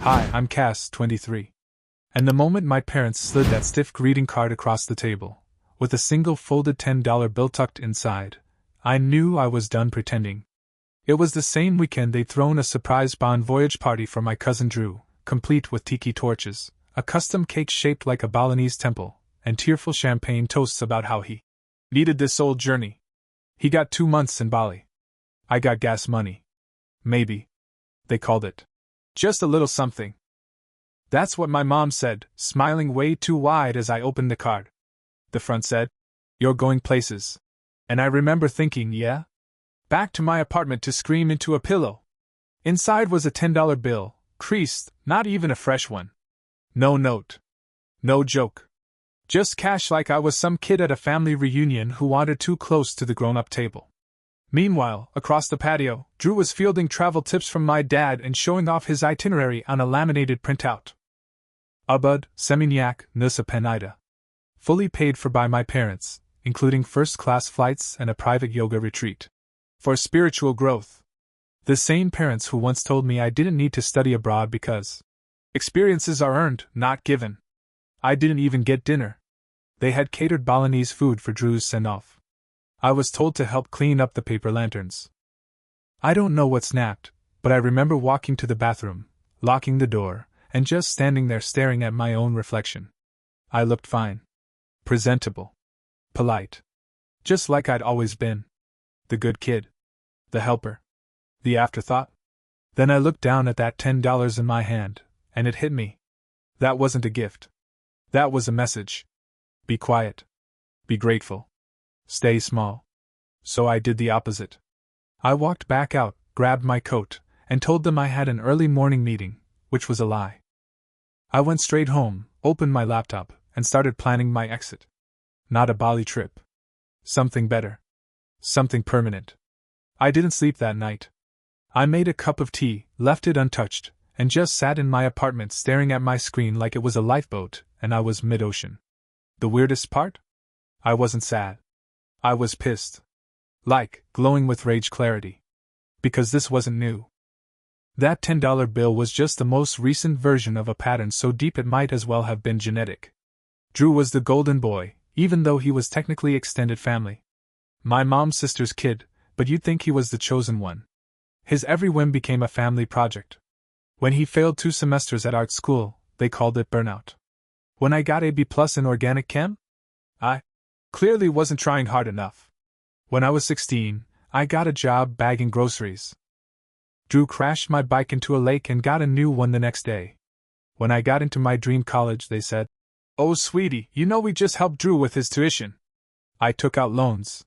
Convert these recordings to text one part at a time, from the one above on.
Hi, I'm Cass, 23. And the moment my parents slid that stiff greeting card across the table, with a single folded $10 bill tucked inside, I knew I was done pretending. It was the same weekend they'd thrown a surprise bon voyage party for my cousin Drew, complete with tiki torches, a custom cake shaped like a Balinese temple, and tearful champagne toasts about how he needed this old journey. He got 2 months in Bali. I got gas money. Maybe. They called it. Just a little something. That's what my mom said, smiling way too wide as I opened the card. The front said, "You're going places." And I remember thinking, yeah? Back to my apartment to scream into a pillow. Inside was a $10 bill, creased, not even a fresh one. No note. No joke. Just cash like I was some kid at a family reunion who wandered too close to the grown-up table. Meanwhile, across the patio, Drew was fielding travel tips from my dad and showing off his itinerary on a laminated printout. Ubud, Seminyak, Nusa Penida. Fully paid for by my parents, including first-class flights and a private yoga retreat. For spiritual growth. The same parents who once told me I didn't need to study abroad because experiences are earned, not given. I didn't even get dinner. They had catered Balinese food for Drew's send-off. I was told to help clean up the paper lanterns. I don't know what snapped, but I remember walking to the bathroom, locking the door, and just standing there staring at my own reflection. I looked fine. Presentable. Polite. Just like I'd always been. The good kid. The helper. The afterthought. Then I looked down at that $10 in my hand, and it hit me. That wasn't a gift. That was a message. Be quiet. Be grateful. Stay small. So I did the opposite. I walked back out, grabbed my coat, and told them I had an early morning meeting, which was a lie. I went straight home, opened my laptop, and started planning my exit. Not a Bali trip. Something better. Something permanent. I didn't sleep that night. I made a cup of tea, left it untouched, and just sat in my apartment staring at my screen like it was a lifeboat, and I was mid-ocean. The weirdest part? I wasn't sad. I was pissed. Like, glowing with rage clarity. Because this wasn't new. That $10 bill was just the most recent version of a pattern so deep it might as well have been genetic. Drew was the golden boy, even though he was technically extended family. My mom's sister's kid, but you'd think he was the chosen one. His every whim became a family project. When he failed 2 semesters at art school, they called it burnout. When I got a B+ in organic chem, I clearly wasn't trying hard enough. When I was 16, I got a job bagging groceries. Drew crashed my bike into a lake and got a new one the next day. When I got into my dream college, they said, "Oh, sweetie, you know we just helped Drew with his tuition." I took out loans.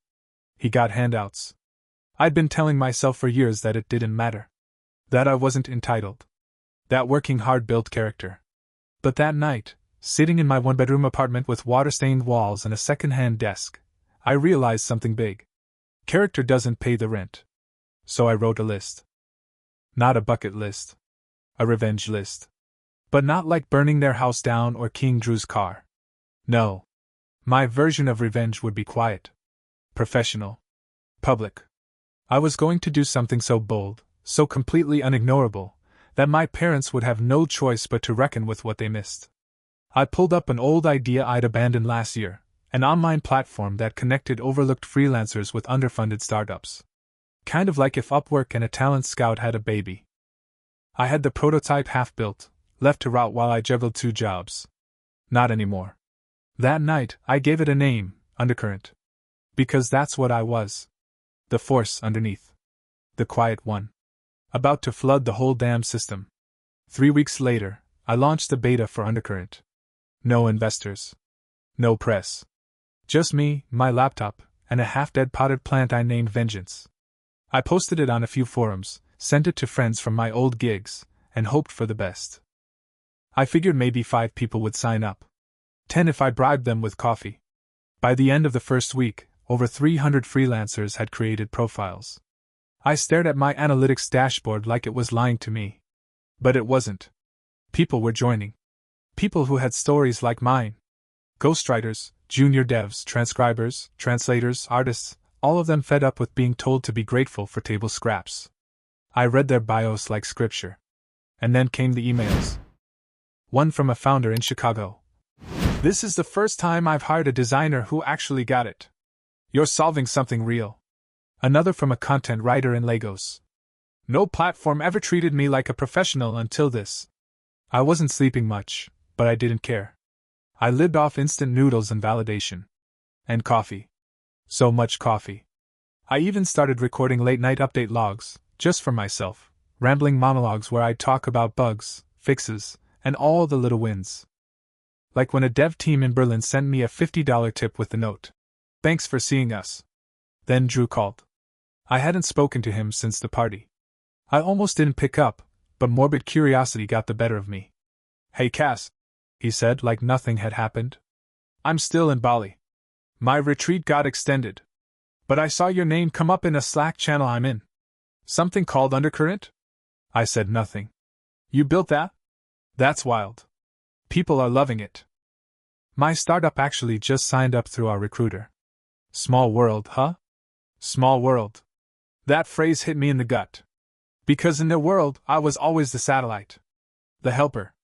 He got handouts. I'd been telling myself for years that it didn't matter. That I wasn't entitled. That working hard built character. But that night, sitting in my 1-bedroom apartment with water-stained walls and a second-hand desk, I realized something big. Character doesn't pay the rent. So I wrote a list. Not a bucket list. A revenge list. But not like burning their house down or King Drew's car. No. My version of revenge would be quiet. Professional. Public. I was going to do something so bold, so completely unignorable, that my parents would have no choice but to reckon with what they missed. I pulled up an old idea I'd abandoned last year, an online platform that connected overlooked freelancers with underfunded startups. Kind of like if Upwork and a talent scout had a baby. I had the prototype half built, left to rot while I juggled 2 jobs. Not anymore. That night, I gave it a name, Undercurrent. Because that's what I was. The force underneath. The quiet one. About to flood the whole damn system. 3 weeks later, I launched the beta for Undercurrent. No investors. No press. Just me, my laptop, and a half-dead potted plant I named Vengeance. I posted it on a few forums, sent it to friends from my old gigs, and hoped for the best. I figured maybe 5 people would sign up. 10 if I bribed them with coffee. By the end of the first week, over 300 freelancers had created profiles. I stared at my analytics dashboard like it was lying to me. But it wasn't. People were joining. People who had stories like mine. Ghostwriters, junior devs, transcribers, translators, artists, all of them fed up with being told to be grateful for table scraps. I read their bios like scripture. And then came the emails. One from a founder in Chicago. This is the first time I've hired a designer who actually got it. You're solving something real. Another from a content writer in Lagos. No platform ever treated me like a professional until this. I wasn't sleeping much, but I didn't care. I lived off instant noodles and validation. And coffee. So much coffee. I even started recording late-night update logs, just for myself, rambling monologues where I'd talk about bugs, fixes, and all the little wins. Like when a dev team in Berlin sent me a $50 tip with the note, "Thanks for seeing us." Then Drew called. I hadn't spoken to him since the party. I almost didn't pick up, but morbid curiosity got the better of me. "Hey Cass," he said like nothing had happened. "I'm still in Bali. My retreat got extended. But I saw your name come up in a Slack channel I'm in. Something called Undercurrent?" I said nothing. "You built that? That's wild. People are loving it." My startup actually just signed up through our recruiter. Small world, huh? Small world. That phrase hit me in the gut. Because in their world, I was always the satellite. The helper.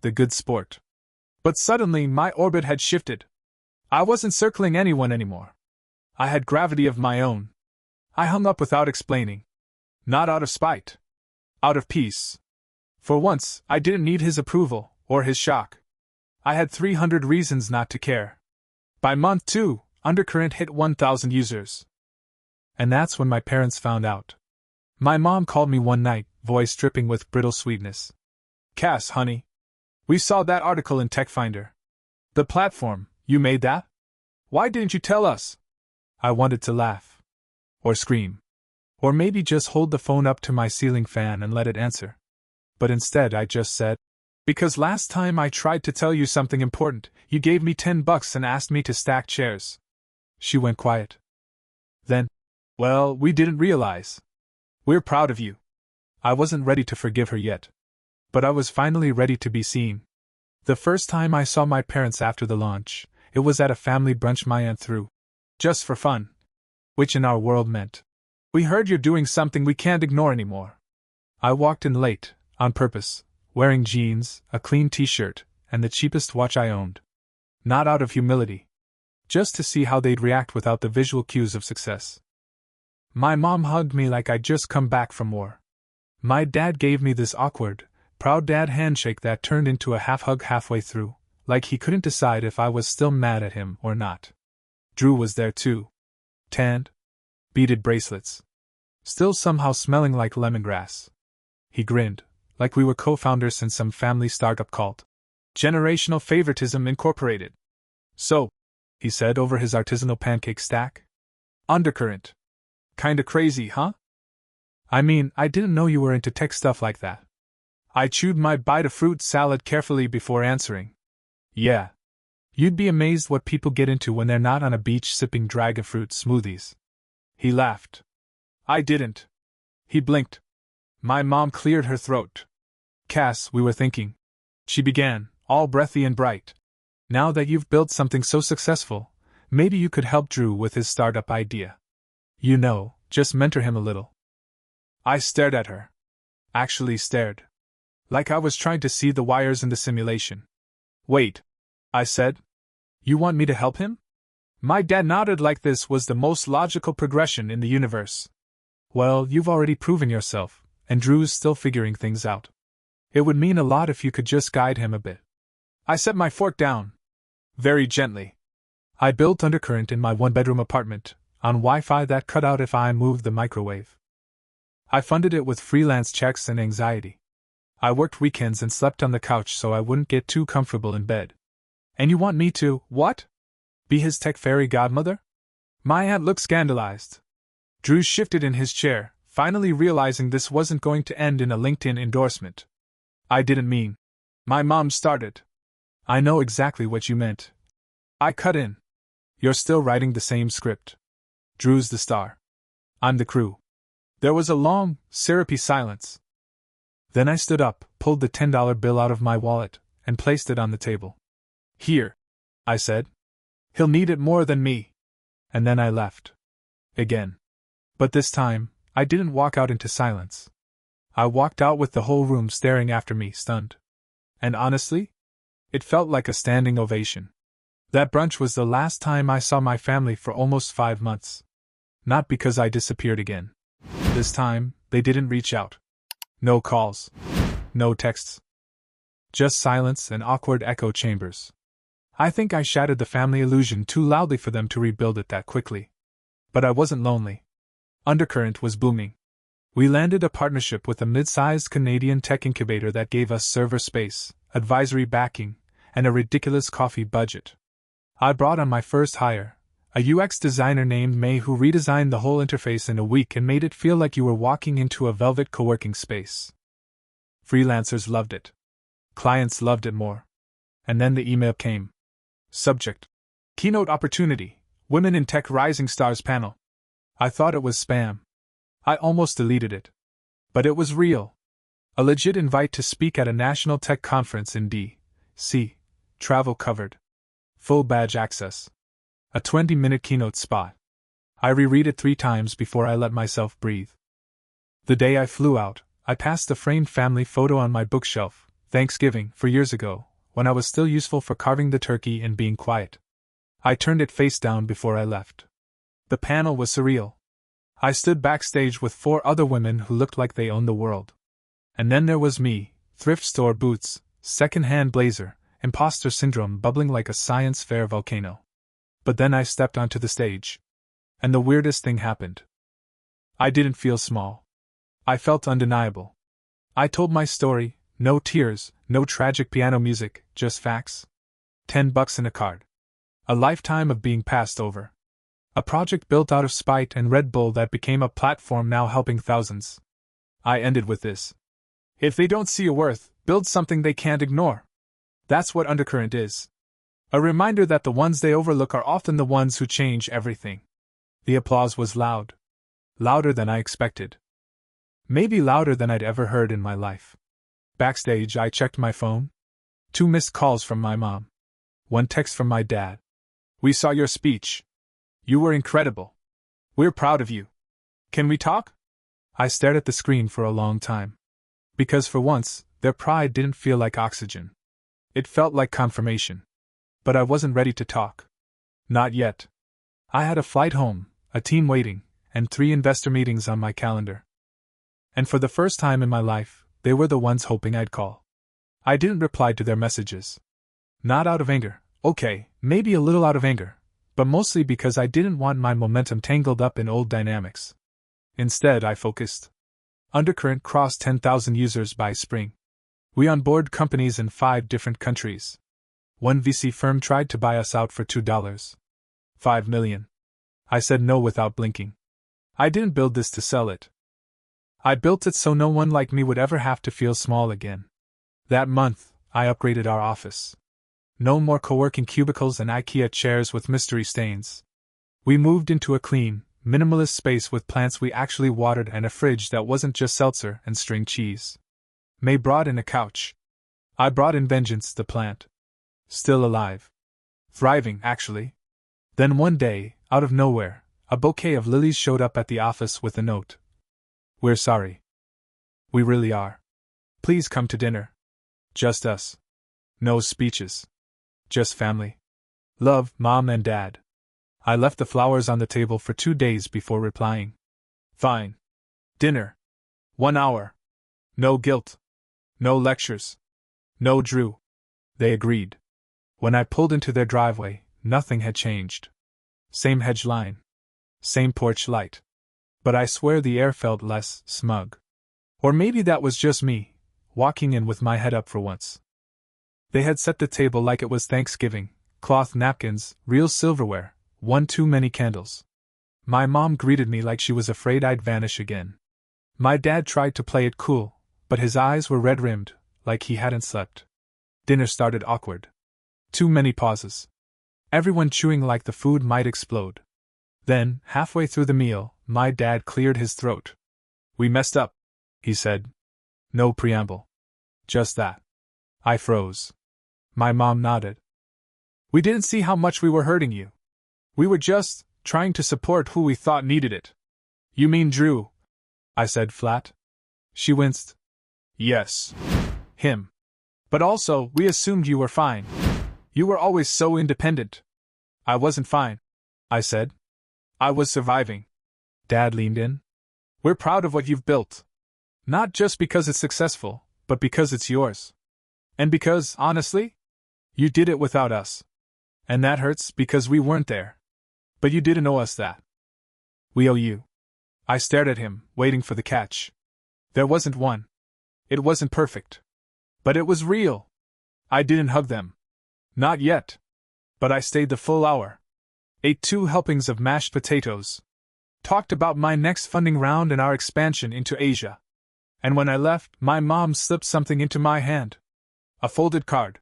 The good sport. But suddenly, my orbit had shifted. I wasn't circling anyone anymore. I had gravity of my own. I hung up without explaining. Not out of spite. Out of peace. For once, I didn't need his approval, or his shock. I had 300 reasons not to care. By month 2, Undercurrent hit 1,000 users. And that's when my parents found out. My mom called me one night, voice dripping with brittle sweetness. "Cass, honey. We saw that article in TechFinder. The platform, you made that? Why didn't you tell us?" I wanted to laugh. Or scream. Or maybe just hold the phone up to my ceiling fan and let it answer. But instead I just said, "Because last time I tried to tell you something important, you gave me $10 and asked me to stack chairs." She went quiet. Then, "Well, we didn't realize. We're proud of you." I wasn't ready to forgive her yet. But I was finally ready to be seen. The first time I saw my parents after the launch, it was at a family brunch my aunt threw. Just for fun. Which in our world meant, "We heard you're doing something we can't ignore anymore." I walked in late, on purpose, wearing jeans, a clean t-shirt, and the cheapest watch I owned. Not out of humility. Just to see how they'd react without the visual cues of success. My mom hugged me like I'd just come back from war. My dad gave me this awkward, proud dad handshake that turned into a half-hug halfway through, like he couldn't decide if I was still mad at him or not. Drew was there too. Tanned. Beaded bracelets. Still somehow smelling like lemongrass. He grinned, like we were co-founders in some family startup called Generational Favoritism Incorporated. "So," he said over his artisanal pancake stack. "Undercurrent. Kinda crazy, huh?" "I mean, I didn't know you were into tech stuff like that." I chewed my bite of fruit salad carefully before answering. "Yeah. You'd be amazed what people get into when they're not on a beach sipping dragon fruit smoothies." He laughed. I didn't. He blinked. My mom cleared her throat. "Cass, we were thinking," she began, all breathy and bright. "Now that you've built something so successful, maybe you could help Drew with his startup idea. You know, just mentor him a little." I stared at her. Actually stared. Like I was trying to see the wires in the simulation. "Wait," I said. "You want me to help him?" My dad nodded like this was the most logical progression in the universe. "Well, you've already proven yourself, and Drew's still figuring things out. It would mean a lot if you could just guide him a bit." I set my fork down. Very gently. I built Undercurrent in my one-bedroom apartment, on Wi-Fi that cut out if I moved the microwave. I funded it with freelance checks and anxiety. I worked weekends and slept on the couch so I wouldn't get too comfortable in bed. "And you want me to, what? Be his tech fairy godmother?" My aunt looked scandalized. Drew shifted in his chair, finally realizing this wasn't going to end in a LinkedIn endorsement. "I didn't mean..." My mom started. "I know exactly what you meant." I cut in. "You're still writing the same script. Drew's the star. I'm the crew." There was a long, syrupy silence. Then I stood up, pulled the $10 bill out of my wallet, and placed it on the table. "Here," I said. "He'll need it more than me." And then I left. Again. But this time, I didn't walk out into silence. I walked out with the whole room staring after me, stunned. And honestly, it felt like a standing ovation. That brunch was the last time I saw my family for almost 5 months. Not because I disappeared again. This time, they didn't reach out. No calls. No texts. Just silence and awkward echo chambers. I think I shattered the family illusion too loudly for them to rebuild it that quickly. But I wasn't lonely. Undercurrent was booming. We landed a partnership with a mid-sized Canadian tech incubator that gave us server space, advisory backing, and a ridiculous coffee budget. I brought on my first hire, a UX designer named May who redesigned the whole interface in a week and made it feel like you were walking into a velvet co-working space. Freelancers loved it. Clients loved it more. And then the email came. Subject: Keynote Opportunity, Women in Tech Rising Stars Panel. I thought it was spam. I almost deleted it. But it was real. A legit invite to speak at a national tech conference in D.C., travel covered. Full badge access. A 20-minute keynote spot. I reread it 3 times before I let myself breathe. The day I flew out, I passed a framed family photo on my bookshelf, Thanksgiving, for years ago, when I was still useful for carving the turkey and being quiet. I turned it face down before I left. The panel was surreal. I stood backstage with 4 other women who looked like they owned the world. And then there was me, thrift store boots, second-hand blazer, imposter syndrome bubbling like a science fair volcano. But then I stepped onto the stage. And the weirdest thing happened. I didn't feel small. I felt undeniable. I told my story, no tears, no tragic piano music, just facts. $10 in a card. A lifetime of being passed over. A project built out of spite and Red Bull that became a platform now helping thousands. I ended with this. If they don't see your worth, build something they can't ignore. That's what Undercurrent is. A reminder that the ones they overlook are often the ones who change everything. The applause was loud. Louder than I expected. Maybe louder than I'd ever heard in my life. Backstage, I checked my phone. 2 missed calls from my mom. 1 text from my dad. We saw your speech. You were incredible. We're proud of you. Can we talk? I stared at the screen for a long time. Because for once, their pride didn't feel like oxygen. It felt like confirmation. But I wasn't ready to talk. Not yet. I had a flight home, a team waiting, and 3 investor meetings on my calendar. And for the first time in my life, they were the ones hoping I'd call. I didn't reply to their messages. Not out of anger, okay, maybe a little out of anger, but mostly because I didn't want my momentum tangled up in old dynamics. Instead, I focused. Undercurrent crossed 10,000 users by spring. We onboard companies in 5 different countries. 1 VC firm tried to buy us out for $2. $5 million. I said no without blinking. I didn't build this to sell it. I built it so no one like me would ever have to feel small again. That month, I upgraded our office. No more co-working cubicles and IKEA chairs with mystery stains. We moved into a clean, minimalist space with plants we actually watered and a fridge that wasn't just seltzer and string cheese. May brought in a couch. I brought in Vengeance, the plant. Still alive. Thriving, actually. Then one day, out of nowhere, a bouquet of lilies showed up at the office with a note. We're sorry. We really are. Please come to dinner. Just us. No speeches. Just family. Love, Mom and Dad. I left the flowers on the table for 2 days before replying. Fine. Dinner. 1 hour. No guilt. No lectures. No Drew. They agreed. When I pulled into their driveway, nothing had changed. Same hedge line. Same porch light. But I swear the air felt less smug. Or maybe that was just me, walking in with my head up for once. They had set the table like it was Thanksgiving, cloth napkins, real silverware, 1 too many candles. My mom greeted me like she was afraid I'd vanish again. My dad tried to play it cool, but his eyes were red-rimmed, like he hadn't slept. Dinner started awkward. Too many pauses. Everyone chewing like the food might explode. Then, halfway through the meal, my dad cleared his throat. We messed up, he said. No preamble. Just that. I froze. My mom nodded. We didn't see how much we were hurting you. We were just trying to support who we thought needed it. You mean Drew? I said flat. She winced. Yes. Him. But also, we assumed you were fine. You were always so independent. I wasn't fine, I said. I was surviving. Dad leaned in. We're proud of what you've built. Not just because it's successful, but because it's yours. And because, honestly, you did it without us. And that hurts because we weren't there. But you didn't owe us that. We owe you. I stared at him, waiting for the catch. There wasn't one. It wasn't perfect. But it was real. I didn't hug them. Not yet. But I stayed the full hour. Ate 2 helpings of mashed potatoes. Talked about my next funding round and our expansion into Asia. And when I left, my mom slipped something into my hand. A folded card.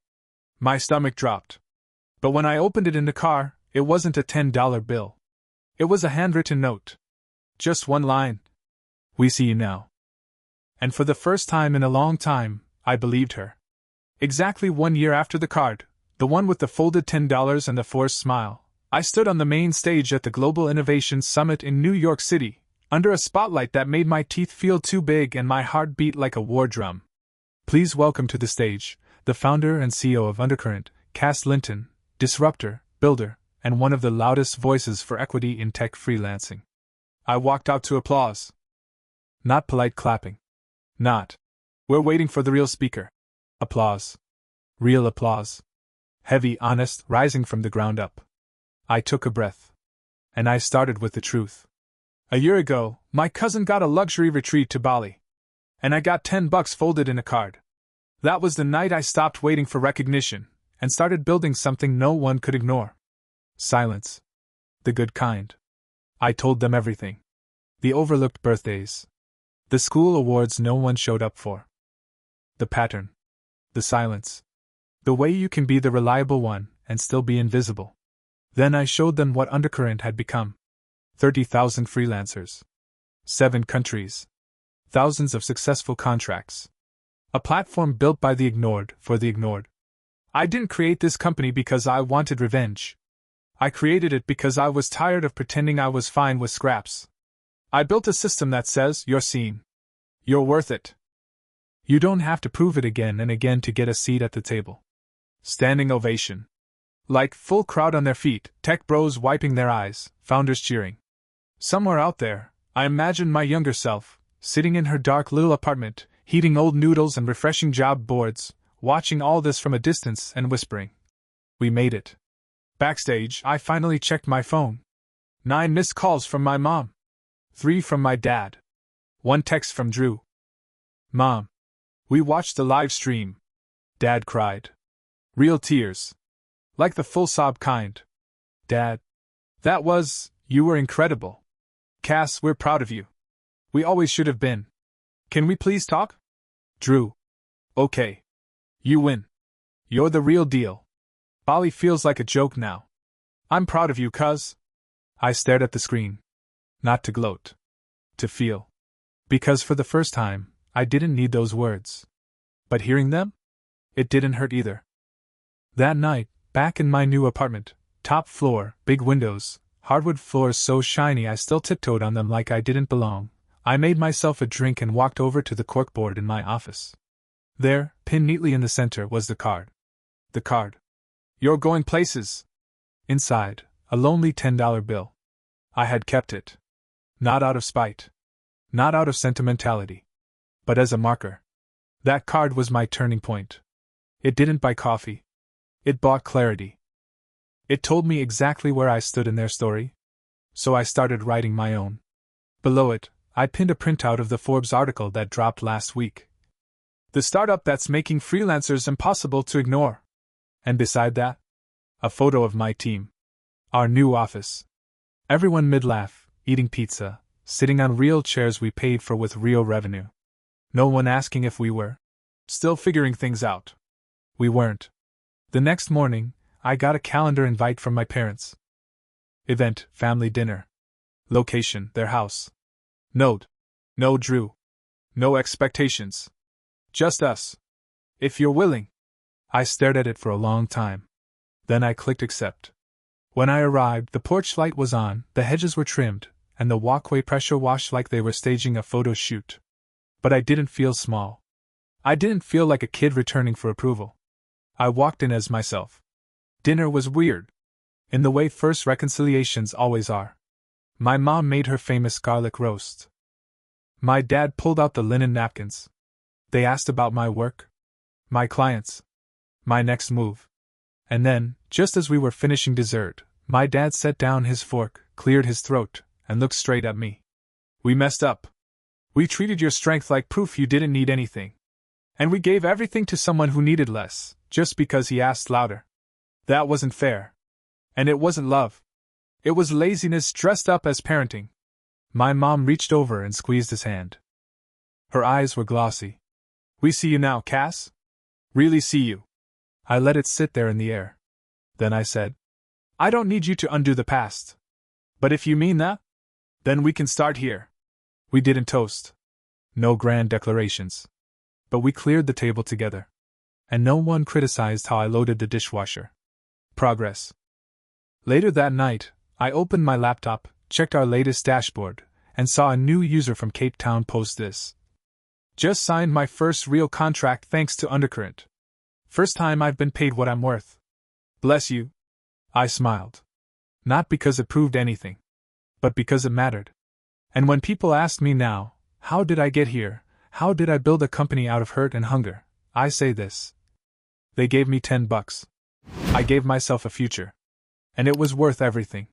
My stomach dropped. But when I opened it in the car, it wasn't a $10 bill. It was a handwritten note. Just one line. We see you now. And for the first time in a long time, I believed her. Exactly 1 year after the card, the one with the folded $10 and the forced smile, I stood on the main stage at the Global Innovation Summit in New York City, under a spotlight that made my teeth feel too big and my heart beat like a war drum. Please welcome to the stage, the founder and CEO of Undercurrent, Cass Linton, disruptor, builder, and one of the loudest voices for equity in tech freelancing. I walked out to applause. Not polite clapping. Not, we're waiting for the real speaker. Applause. Real applause. Heavy, honest, rising from the ground up. I took a breath. And I started with the truth. A year ago, my cousin got a luxury retreat to Bali. And I got $10 folded in a card. That was the night I stopped waiting for recognition and started building something no one could ignore. Silence. The good kind. I told them everything. The overlooked birthdays. The school awards no one showed up for. The pattern. The silence. The way you can be the reliable one and still be invisible. Then I showed them what Undercurrent had become. 30,000 freelancers. 7 countries. Thousands of successful contracts. A platform built by the ignored for the ignored. I didn't create this company because I wanted revenge. I created it because I was tired of pretending I was fine with scraps. I built a system that says, you're seen. You're worth it. You don't have to prove it again and again to get a seat at the table. Standing ovation. Like full crowd on their feet, tech bros wiping their eyes, founders cheering. Somewhere out there, I imagine my younger self, sitting in her dark little apartment, heating old noodles and refreshing job boards, watching all this from a distance and whispering. We made it. Backstage, I finally checked my phone. 9 missed calls from my mom. 3 from my dad. 1 text from Drew. Mom. We watched the live stream. Dad cried. Real tears. Like the full sob kind. Dad. You were incredible. Cass, we're proud of you. We always should have been. Can we please talk? Drew. Okay. You win. You're the real deal. Bali feels like a joke now. I'm proud of you, cuz. I stared at the screen. Not to gloat. To feel. Because for the first time, I didn't need those words. But hearing them? It didn't hurt either. That night, back in my new apartment, top floor, big windows, hardwood floors so shiny I still tiptoed on them like I didn't belong, I made myself a drink and walked over to the corkboard in my office. There, pinned neatly in the center, was the card. The card. You're going places. Inside, a lonely $10 bill. I had kept it. Not out of spite. Not out of sentimentality. But as a marker. That card was my turning point. It didn't buy coffee. It bought clarity. It told me exactly where I stood in their story. So I started writing my own. Below it, I pinned a printout of the Forbes article that dropped last week. The startup that's making freelancers impossible to ignore. And beside that, a photo of my team. Our new office. Everyone mid-laugh, eating pizza, sitting on real chairs we paid for with real revenue. No one asking if we were still figuring things out. We weren't. The next morning, I got a calendar invite from my parents. Event, family dinner. Location, their house. Note. No Drew. No expectations. Just us. If you're willing. I stared at it for a long time. Then I clicked accept. When I arrived, the porch light was on, the hedges were trimmed, and the walkway pressure washed like they were staging a photo shoot. But I didn't feel small. I didn't feel like a kid returning for approval. I walked in as myself. Dinner was weird. In the way first reconciliations always are. My mom made her famous garlic roast. My dad pulled out the linen napkins. They asked about my work, my clients, my next move. And then, just as we were finishing dessert, my dad set down his fork, cleared his throat, and looked straight at me. We messed up. We treated your strength like proof you didn't need anything. And we gave everything to someone who needed less, just because he asked louder. That wasn't fair. And it wasn't love. It was laziness dressed up as parenting. My mom reached over and squeezed his hand. Her eyes were glossy. We see you now, Cass? Really see you. I let it sit there in the air. Then I said, I don't need you to undo the past. But if you mean that, then we can start here. We didn't toast. No grand declarations. But we cleared the table together. And no one criticized how I loaded the dishwasher. Progress. Later that night, I opened my laptop, checked our latest dashboard, and saw a new user from Cape Town post this. Just signed my first real contract thanks to Undercurrent. First time I've been paid what I'm worth. Bless you. I smiled. Not because it proved anything, but because it mattered. And when people ask me now, how did I get here? How did I build a company out of hurt and hunger? I say this. They gave me $10. I gave myself a future. And it was worth everything.